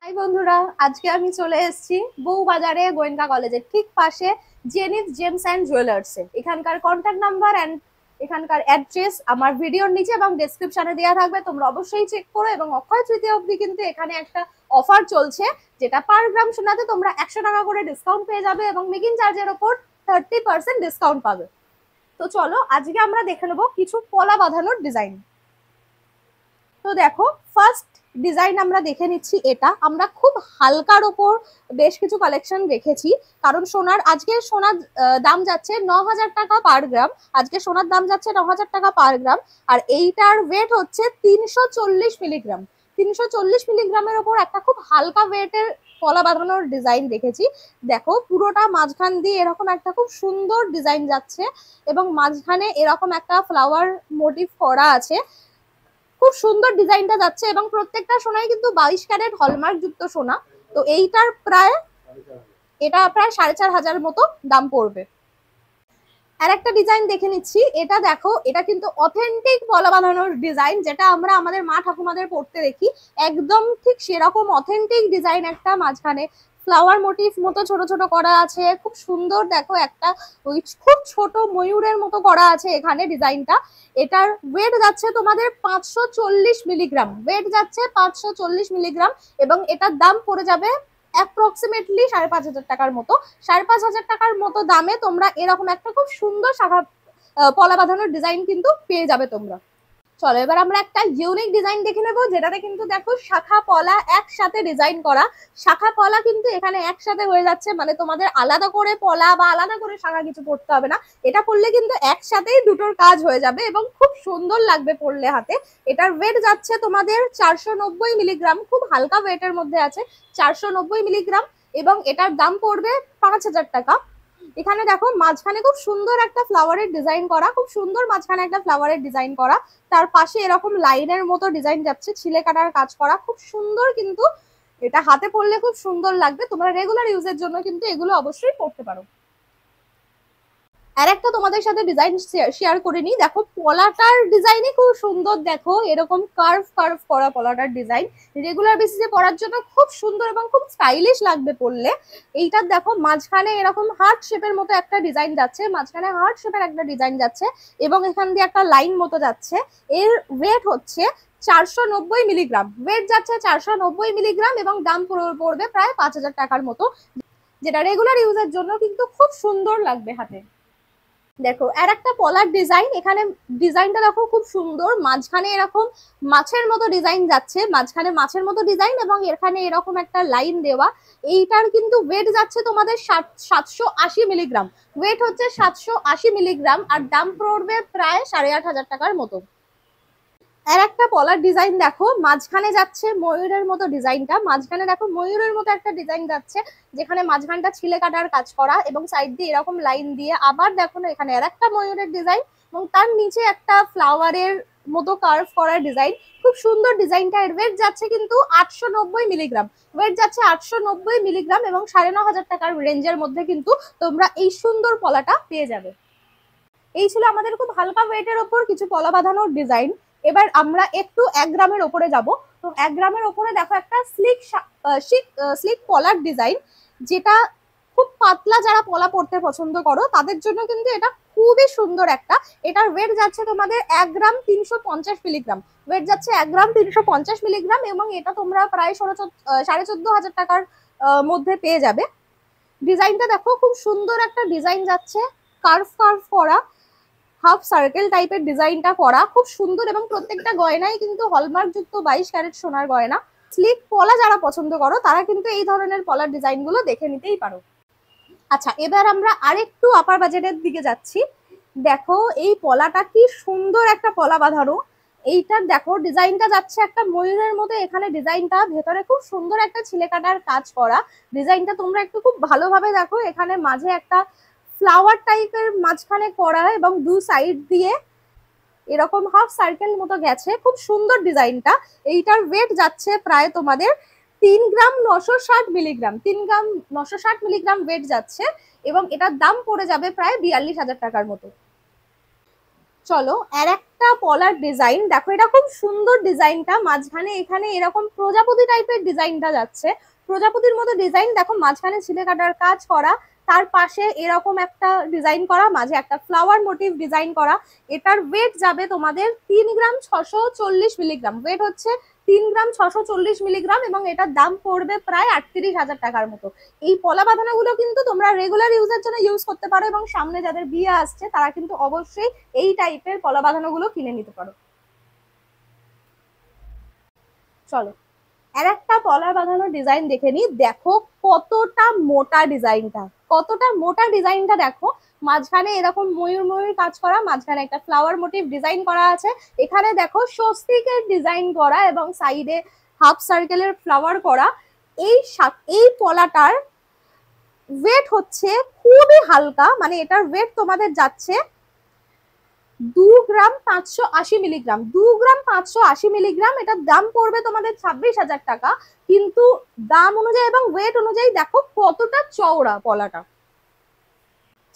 High বন্ধুরা, আজকে আমি চলে এসেছি বউবাজারে গোয়েন্দা কলেজের ঠিক পাশে জেনিথ জেমস অ্যান্ড জুয়েলার্সে। এখানকার কন্ট্যাক্ট নাম্বার অ্যান্ড এখানকার অ্যাড্রেস আমার ভিডিওর নিচে এবং ডেসক্রিপশনে দেওয়া থাকবে, তোমরা অবশ্যই চেক করো। এবং অক্ষয় তৃতীয়া অবধি কিন্তু এখানে একটা অফার চলছে, যেটা পার গ্রাম সোনাতে তোমরা 100 টাকা করে ডিসকাউন্ট পেয়ে যাবে এবং মেকিং চার্জের ওপর 30% ডিসকাউন্ট পাবে। তো চলো আজকে আমরা দেখে নেবো কিছু পলা বাঁধানোর ডিজাইন। তো দেখো, ফার্স্ট ডিজাইন আমরা দেখে নিচ্ছি। এটা আমরা খুব হালকার ওপর বেশ কিছু কালেকশন রেখেছি, কারণ আজকে সোনার দাম যাচ্ছে 9,000 টাকা পার গ্রাম। আজকে সোনার দাম যাচ্ছে 9,000 টাকা পার গ্রাম। আর এইটার ওয়েট হচ্ছে 340 মিলিগ্রাম। 340 মিলিগ্রামের ওপর একটা খুব হালকা ওয়েটের পলা বাঁধানোর ডিজাইন দেখেছি। দেখো, পুরোটা মাঝখান দিয়ে এরকম একটা খুব সুন্দর ডিজাইন যাচ্ছে এবং মাঝখানে এরকম একটা ফ্লাওয়ার মোটিভ করা আছে। খুব সুন্দর ডিজাইনটা যাচ্ছে এবং প্রত্যেকটা সোনাই কিন্তু 22 ক্যারেট হলমার্ক যুক্ত সোনা। তো এটা প্রায় 4,500 মতো দাম পড়বে। আর একটা ডিজাইন দেখে নিচ্ছি। এটা দেখো, এটা কিন্তু অথেন্টিক পলা বাঁধানোর ডিজাইন, যেটা আমরা আমাদের মা ঠাকুমাদের পড়তে দেখি। একদম ঠিক সেরকম অথেন্টিক ডিজাইন, একটা মাঝখানে ফ্লাওয়ার মোটিভ মতো ছোট ছোট করা আছে। খুব সুন্দর, দেখো একটা খুব ছোট ময়ূরের মতো করা আছে এখানে ডিজাইনটা। এটার ওয়েট যাচ্ছে তোমাদের 540 মিলিগ্রাম। ওয়েট যাচ্ছে 540 মিলিগ্রাম এবং এটার দাম পড়ে যাবে অ্যাপ্রক্সিমেটলি 5,500 টাকার মতো। 5,500 টাকার মতো দামে তোমরা এরকম একটা খুব সুন্দর শাখা পলা বাঁধানোর ডিজাইন কিন্তু পেয়ে যাবে তোমরা। চলো এবার আমরা একটা ইউনিক ডিজাইন দেখে নেবো, যেটাতে কিন্তু দেখো শাখা পলা একসাথে ডিজাইন করা। শাখা পলা কিন্তু এখানে একসাথে হয়ে যাচ্ছে, মানে তোমাদের আলাদা করে পলা বা আলাদা করে শাখা কিছু পড়তে হবে না। এটা পড়লে কিন্তু একসাথেই দুটোর কাজ হয়ে যাবে এবং খুব সুন্দর লাগবে পড়লে হাতে। এটার ওয়েট যাচ্ছে তোমাদের 490 মিলিগ্রাম। খুব হালকা ওয়েটের মধ্যে আছে, 490 মিলিগ্রাম, এবং এটার দাম পড়বে 5,000 টাকা। এখানে দেখো মাঝখানে খুব সুন্দর একটা ফ্লাওয়ারের ডিজাইন করা, খুব সুন্দর মাঝখানে একটা ফ্লাওয়ারের ডিজাইন করা। তার পাশে এরকম লাইনের মতো ডিজাইন যাচ্ছে, ছিলে কাটার কাজ করা, খুব সুন্দর। কিন্তু এটা হাতে পরলে খুব সুন্দর লাগবে। তোমরা রেগুলার ইউজের জন্য কিন্তু এগুলো অবশ্যই পরতে পারো। আর একটা তোমাদের সাথে ডিজাইন শেয়ার করে নি। দেখো, পলাটার ডিজাইনই খুব সুন্দর। দেখো এরকম কার্ভ কার্ভ করা পলাটার ডিজাইন, রেগুলার বেসিসে পরার জন্য খুব সুন্দর এবং খুব স্টাইলিশ লাগবে পরলে। এইটার দেখো মাঝখানে এরকম হার্ট শেপের মতো একটা ডিজাইন যাচ্ছে, মাঝখানে হার্ট শেপের একটা ডিজাইন যাচ্ছে এবং এখান দিয়ে একটা লাইন মতো যাচ্ছে। এর ওয়েট হচ্ছে 490 মিলিগ্রাম। ওয়েট যাচ্ছে 490 মিলিগ্রাম এবং দাম পড়বে প্রায় 5,000 টাকার মতো, যেটা রেগুলার ইউজের জন্য কিন্তু খুব সুন্দর লাগবে হাতে। দেখো আর একটা পলার ডিজাইন। এখানে ডিজাইনটা দেখো খুব সুন্দর, মাঝখানে এরকম মাছের মতো ডিজাইন যাচ্ছে, মাঝখানে মাছের মতো ডিজাইন এবং এখানে এরকম একটা লাইন দেওয়া। এইটার কিন্তু ওয়েট যাচ্ছে তোমাদের 780 মিলিগ্রাম। ওয়েট হচ্ছে 780 মিলিগ্রাম আর দাম পড়বে প্রায় 8,500 টাকার মতো। আর একটা পলার ডিজাইন দেখো, মাঝখানে যাচ্ছে ময়ূরের মতো ডিজাইনটা। মাঝখানে দেখো ময়ূরের মতো একটা ডিজাইন যাচ্ছে, যেখানে মাঝখানটা ছিলে কাটার কাজ করা এবং সাইড দিয়ে এরকম লাইন দিয়ে। আবার দেখো না, এখানে আর একটা ময়ূরের ডিজাইন এবং তার নিচে একটা ফ্লাওয়ারের মতো কার্ভ করা ডিজাইন। খুব সুন্দর ডিজাইনটা। এর ওয়েট যাচ্ছে কিন্তু 890 মিলিগ্রাম। ওয়েট যাচ্ছে 890 মিলিগ্রাম এবং 9,500 টাকার রেঞ্জের মধ্যে কিন্তু তোমরা এই সুন্দর পলাটা পেয়ে যাবে। এই ছিল আমাদের খুব হালকা ওয়েটের ওপর কিছু পলা বাঁধানোর ডিজাইন। এবার আমরা একটু 1 গ্রামের ওপরে যাব। তো 1 গ্রামের ওপরে দেখো একটা স্লিক পলার ডিজাইন, যেটা খুব পাতলা যারা পলা পড়তে পছন্দ করো তাদের জন্য কিন্তু এটা খুবই সুন্দর একটা। এটার ওয়েট যাচ্ছে তোমাদের 1 গ্রাম 350 মিলিগ্রাম। ওয়েট যাচ্ছে 1 গ্রাম 350 মিলিগ্রাম এবং এটা তোমরা প্রায় 14,500 টাকার মধ্যে পেয়ে যাবে। ডিজাইনটা দেখো খুব সুন্দর একটা ডিজাইন যাচ্ছে, কার্ভ কার্ভ করা, হাফ সার্কেল টাইপের ডিজাইনটা করা, খুব সুন্দর। এবং প্রত্যেকটা গয়নাই কিন্তু হলমার্ক যুক্ত 22 ক্যারেট সোনার গয়না। স্লিক পলা যারা পছন্দ করো তারা কিন্তু এই ধরনের পলার ডিজাইন গুলো দেখে নিতেই পারো। আচ্ছা, এবার আমরা আরেকটু আপার বাজেটের দিকে যাচ্ছি। দেখো এই পলাটা কি সুন্দর একটা পলা বাঁধানো। এইটার দেখো ডিজাইনটা যাচ্ছে একটা ময়ূরের মতো। এখানে ডিজাইনটা ভেতরে খুব সুন্দর একটা ছিলে কাটার কাজ করা। ডিজাইনটা তোমরা একটু খুব ভালোভাবে দেখো, এখানে মাঝে একটা ফ্লাওয়ার টাইপের মাঝখানে করা এবং দু সাইড দিয়ে এরকম হাফ সার্কেল মতো গেছে। খুব সুন্দর ডিজাইনটা। এইটার ওয়েট যাচ্ছে প্রায় তোমাদের 3 গ্রাম 960 মিলিগ্রাম। 3 গ্রাম 960 মিলিগ্রাম ওয়েট যাচ্ছে এবং এটার দাম পড়ে যাবে প্রায় 42,000 টাকার মতো। চলো আর একটা পলার ডিজাইন দেখো, এটা খুব সুন্দর ডিজাইনটা। মাঝখানে এখানে এরকম প্রজাপতি টাইপের ডিজাইনটা যাচ্ছে, প্রজাপতির মতো ডিজাইন দেখো, মাঝখানে ছিলে কাটার কাজ করা, তার পাশে এরকম একটা ডিজাইন করা, মাঝে একটা ফ্লাওয়ার মোটিভ ডিজাইন করা। এটার ওয়েট যাবে তোমাদের 3 গ্রাম 640 মিলিগ্রাম, ওয়েট হচ্ছে 3 গ্রাম 640 মিলিগ্রাম, এবং এটার দাম পড়বে প্রায় 38,000 টাকার মতো। এই পলা বাঁধানোগুলো কিন্তু তোমরা রেগুলার ইউজের জন্য ইউজ করতে পারো, এবং সামনে যাদের বিয়ে আসছে তারা কিন্তু অবশ্যই এই টাইপের পলা বাঁধানোগুলো কিনে নিতে পারো। চলো আর একটা পলা বাঁধানো ডিজাইন দেখে নি। দেখো কতটা মোটা ডিজাইনটা, কতটা মোটা ডিজাইনটা দেখো। মাঝখানে এরকম ময়ূর ময়ূর কাজ করা, মাঝখানে একটা ফ্লাওয়ার মোটিভ ডিজাইন করা আছে, এখানে দেখো স্বস্তিকের ডিজাইন করা এবং সাইডে হাফ সার্কেলের ফ্লাওয়ার করা। এই পলাটার ওয়েট হচ্ছে খুবই হালকা, মানে এটার ওয়েট তোমাদের যাচ্ছে 2 গ্রাম 580 মিলিগ্রাম, 2 গ্রাম 580 মিলিগ্রাম। এটার দাম পড়বে তোমাদের 26,000 টাকা। কিন্তু দাম অনুযায়ী এবং ওয়েট অনুযায়ী দেখো কতটা চওড়া পলাটা।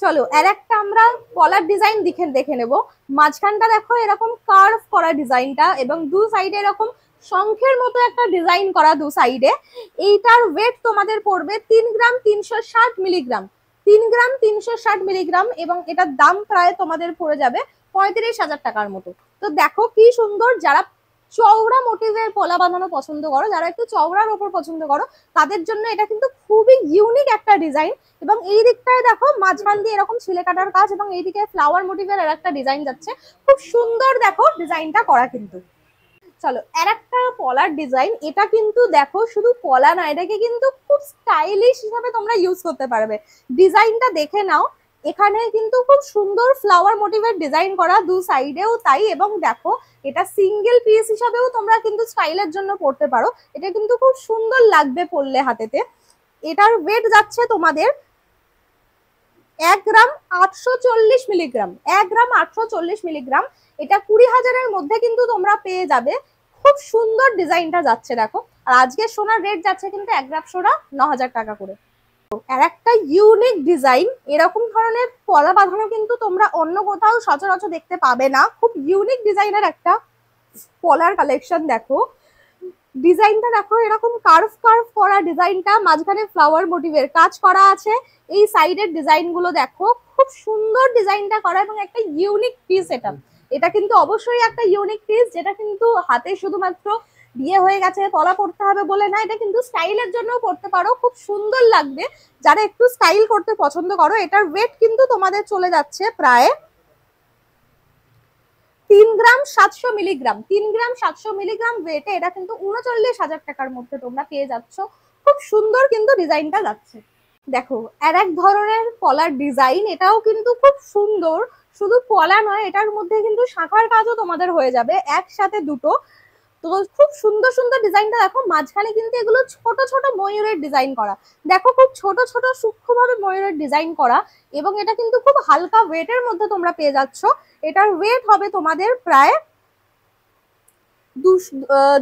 চলো আর একটা আমরা পলার ডিজাইন দেখে নেব। মাঝখানটা দেখো এরকম কার্ভ করা ডিজাইনটা, এবং দু সাইডে এরকম শঙ্খের মতো একটা ডিজাইন করা দু সাইডে। এইটার ওয়েট তোমাদের পড়বে 3 গ্রাম 360 মিলিগ্রাম, 3 গ্রাম 360 মিলিগ্রাম, এবং এটার দাম প্রায় তোমাদের পড়ে যাবে 35,000 টাকার মতো। তো দেখো কি সুন্দর, যারা চওড়া মোটিভের পলা বাঁধানো পছন্দ করো, যারা একটু চওড়ার ওপর পছন্দ করো, তাদের জন্য এটা কিন্তু খুবই ইউনিক একটা ডিজাইন। এবং এই দিকটায় দেখো মাঝখান দিয়ে এরকম ছিলে কাটার কাজ, এবং এইদিকে ফ্লাওয়ার মোটিভের আর একটা ডিজাইন যাচ্ছে, খুব সুন্দর দেখো ডিজাইনটা করা কিন্তু। চলো আর একটা পলার ডিজাইন, এটা কিন্তু দেখো শুধু পলা না, এটাকে কিন্তু খুব স্টাইলিশ হিসাবে তোমরা ইউজ করতে পারবে। ডিজাইনটা দেখে নাও, এখানে কিন্তু খুব সুন্দর ফ্লাওয়ার মোটিভের ডিজাইন করা দু সাইডেও তাই, এবং দেখো এটা সিঙ্গেল পিস হিসাবেও তোমরা কিন্তু স্টাইলের জন্য পরতে পারো, এটা কিন্তু খুব সুন্দর লাগবে পরলে হাতেতে। এটার ওয়েট যাচ্ছে তোমাদের 1 গ্রাম 840 মিলিগ্রাম, 1 গ্রাম 840 মিলিগ্রাম। এটা 20,000-এর মধ্যে কিন্তু তোমরা পেয়ে যাবে। খুব সুন্দর ডিজাইনটা যাচ্ছে দেখো। আর আজকে সোনার রেট যাচ্ছে কিন্তু 1 গ্রাম সোনা 9,000 টাকা করে। আর একটা ইউনিক ডিজাইন, এরকম ধরনের পলা বাঁধানো কিন্তু তোমরা অন্য কোথাও সচরাচর দেখতে পাবে না। খুব ইউনিক ডিজাইনের একটা পলার কালেকশন দেখো। ডিজাইনটা দেখো এরকম কার্ভ করা ডিজাইনটা, মাঝখানে ফ্লাওয়ার মোটিভের কাজ করা আছে। এই সাইডের ডিজাইন গুলো দেখো, খুব সুন্দর ডিজাইনটা করা, এবং একটা ইউনিক পিস। এটা কিন্তু অবশ্যই একটা ইউনিক পিস, যেটা কিন্তু হাতে শুধুমাত্র বিয়ে হয়ে গেছে পলা পড়তে হবে বলে না, এটা কিন্তু স্টাইলের জন্যও পড়তে পারো, খুব সুন্দর লাগবে যারা একটু স্টাইল করতে পছন্দ করো। এটার ওয়েট কিন্তু তোমাদের চলে যাচ্ছে প্রায় 3 গ্রাম 700 মিলিগ্রাম, 3 গ্রাম 700 মিলিগ্রাম ওয়েটে এটা কিন্তু 39,000 টাকার মধ্যে তোমরা পেয়ে যাচ্ছ। খুব সুন্দর কিন্তু ডিজাইনটা যাচ্ছে। দেখো আর এক ধরনের পলার ডিজাইন, এটাও কিন্তু খুব সুন্দর। শুধু পলা নয়, এটার মধ্যে কিন্তু শাখার কাজও তোমাদের হয়ে যাবে একসাথে দুটো। তো খুব সুন্দর সুন্দর ডিজাইনটা দেখো, মাঝখানে কিন্তু এগুলো ছোট ছোট ময়ূরের ডিজাইন করা। দেখো খুব ছোট ছোট সূক্ষ্মভাবে ময়ূরের ডিজাইন করা, এবং এটা কিন্তু খুব হালকা ওয়েটের মধ্যে তোমরা পেয়ে যাচ্ছ। এটার ওয়েট হবে তোমাদের প্রায়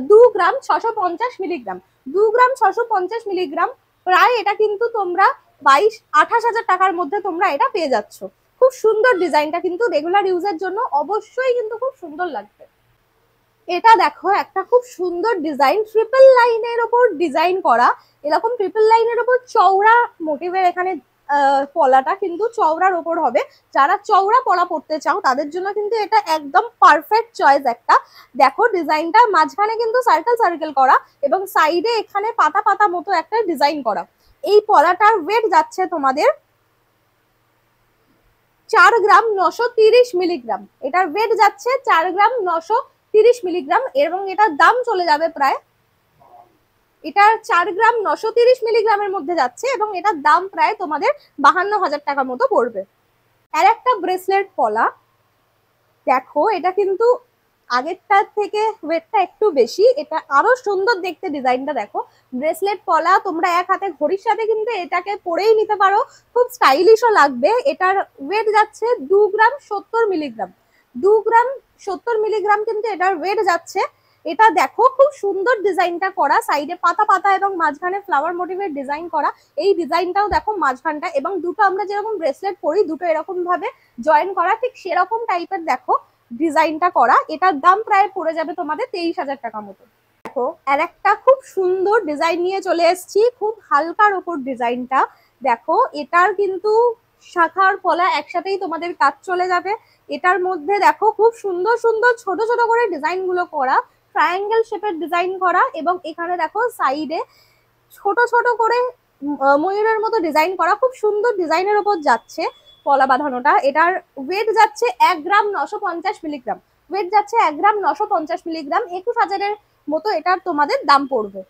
2 গ্রাম 650 মিলিগ্রাম, 2 গ্রাম 650 মিলিগ্রাম প্রায়। এটা কিন্তু তোমরা 22-28,000 টাকার মধ্যে তোমরা এটা পেয়ে যাচ্ছ। খুব সুন্দর ডিজাইনটা কিন্তু রেগুলার ইউজের জন্য অবশ্যই কিন্তু খুব সুন্দর লাগবে। এটা দেখো একটা খুব সুন্দর ডিজাইন, ট্রিপল লাইনের ওপর ডিজাইন করা। এরকম ট্রিপল লাইনের ওপর চওড়া মোটিভের এখানে পলাটা কিন্তু চওড়ার ওপর হবে। যারা চওড়া পলা পড়তে চাও তাদের জন্য কিন্তু এটা একদম পারফেক্ট চয়েস একটা। দেখো ডিজাইনটা মাঝখানে কিন্তু সার্কেল সার্কেল করা, এবং সাইডে এখানে পাতা পাতা মতো একটা ডিজাইন করা। এই পলাটার ওয়েট যাচ্ছে তোমাদের 4 গ্রাম 930 মিলিগ্রাম, এটার ওয়েট যাচ্ছে 4 গ্রাম 930 মিলিগ্রাম, এবং এটার দাম চলে যাবে প্রায়, এটা 4 গ্রাম 930 মিলিগ্রামের মধ্যে যাচ্ছে, এবং এটার দাম প্রায় তোমাদের 52,000 টাকার মতো পড়বে। আর একটা ব্রেসলেট পলা দেখো, এটা কিন্তু আগেরটার থেকে ওয়েটটা একটু বেশি, এটা আরো সুন্দর দেখতে। ডিজাইনটা দেখো, ব্রেসলেট পলা তোমরা এক হাতে ঘড়ির সাথে কিন্তু এটাকে পরেই নিতে পারো, খুব স্টাইলিশও লাগবে। এটার ওয়েট যাচ্ছে 2 গ্রাম 70 মিলিগ্রাম, 2 গ্রাম 70 মিলিগ্রাম কিন্তু এটার ওয়েট যাচ্ছে। এটা দেখো খুব সুন্দর ডিজাইনটা করা, সাইডে পাতা পাতা এবং মাঝখানে ফ্লাওয়ার মোটিভের ডিজাইন করা। এই ডিজাইনটাও দেখো মাঝখানটা, এবং দুটো আমরা যেরকম ব্রেসলেট পরি দুটো এরকম ভাবে জয়েন করা, ঠিক সেরকম টাইপের দেখো ডিজাইনটা করা। এটার দাম প্রায় পড়ে যাবে তোমাদের 23,000 টাকা মতো। দেখো আর একটা খুব সুন্দর ডিজাইন নিয়ে চলে এসেছি, খুব হালকার ওপর ডিজাইনটা। দেখো এটার কিন্তু শাখার পলা একসাথেই তোমাদের কাজ চলে যাবে। এটার মধ্যে দেখো খুব সুন্দর সুন্দর ছোট ছোট করে ডিজাইন গুলো করা, ট্রায়াঙ্গেল শেপের ডিজাইন করা, এবং এখানে দেখো সাইডে ছোট ছোট করে ময়ূরের মতো ডিজাইন করা, খুব সুন্দর ডিজাইনের উপর যাচ্ছে পলা বাঁধানোটা। এটার ওয়েট যাচ্ছে 1 গ্রাম 950 মিলিগ্রাম, ওয়েট যাচ্ছে 1 গ্রাম 950 মিলিগ্রাম, 21,000-এর মতো এটার তোমাদের দাম পড়বে।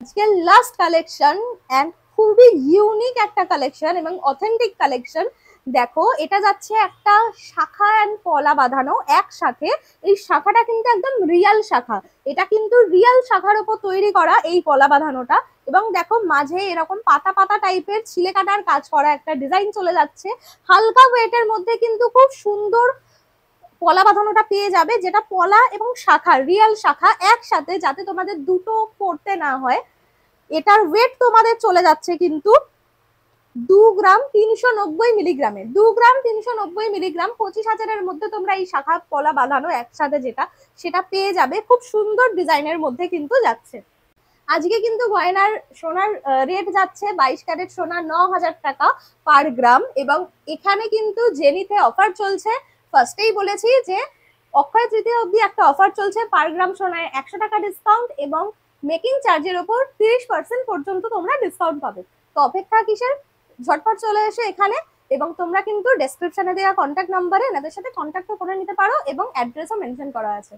আজকের লাস্ট কালেকশন এন্ড খুবই ইউনিক একটা কালেকশন এবং অথেন্টিক কালেকশন। দেখো এটা যাচ্ছে একটা শাখা এন্ড পলা বাঁধানো একসাথে। এই শাখাটা কিন্তু একদম রিয়াল শাখা, এটা কিন্তু রিয়াল শাখার উপর তৈরি করা এই পলা বাঁধানোটা। এবং দেখো মাঝে এরকম পাতা পাতা টাইপের ছিলে কাটার কাজ করা একটা ডিজাইন চলে যাচ্ছে। হালকা ওয়েটের মধ্যে কিন্তু খুব সুন্দর পলা বাঁধানোটা পেয়ে যাবে, যেটা পলা এবং শাখা রিয়েল শাখা একসাথে, যাতে তোমাদের দুটো পড়তে না হয়। এটার ওয়েট তোমাদের চলে যাচ্ছে কিন্তু 2 গ্রাম 390 মিলিগ্রামে, 2 গ্রাম 390 মিলিগ্রাম। 25,000-এর মধ্যে তোমরা এই শাখা পলা বাঁধানো একসাথে যেটা সেটা পেয়ে যাবে, খুব সুন্দর ডিজাইনের মধ্যে কিন্তু যাচ্ছে। আজকে কিন্তু গয়নার সোনার রেট যাচ্ছে 22 ক্যারেট সোনা 9,000 টাকা পার গ্রাম। এবং এখানে কিন্তু জেনিতে অফার চলছে, ফার্স্টেই বলেছি যে অক্ষয় তৃতীয়া অবধি একটা অফার চলছে, পার গ্রাম সোনায় 100 টাকা ডিসকাউন্ট এবং মেকিং চার্জের ওপর 30% পর্যন্ত তোমরা ডিসকাউন্ট পাবে। তো অপেক্ষা কিসের, ঝটপট চলে এসো এখানে। এবং তোমরা কিন্তু ডেসক্রিপশনে দেওয়া কন্ট্যাক্ট নাম্বারে এনাদের সাথে কন্ট্যাক্ট করে নিতে পারো এবং অ্যাড্রেসও মেনশন করা আছে।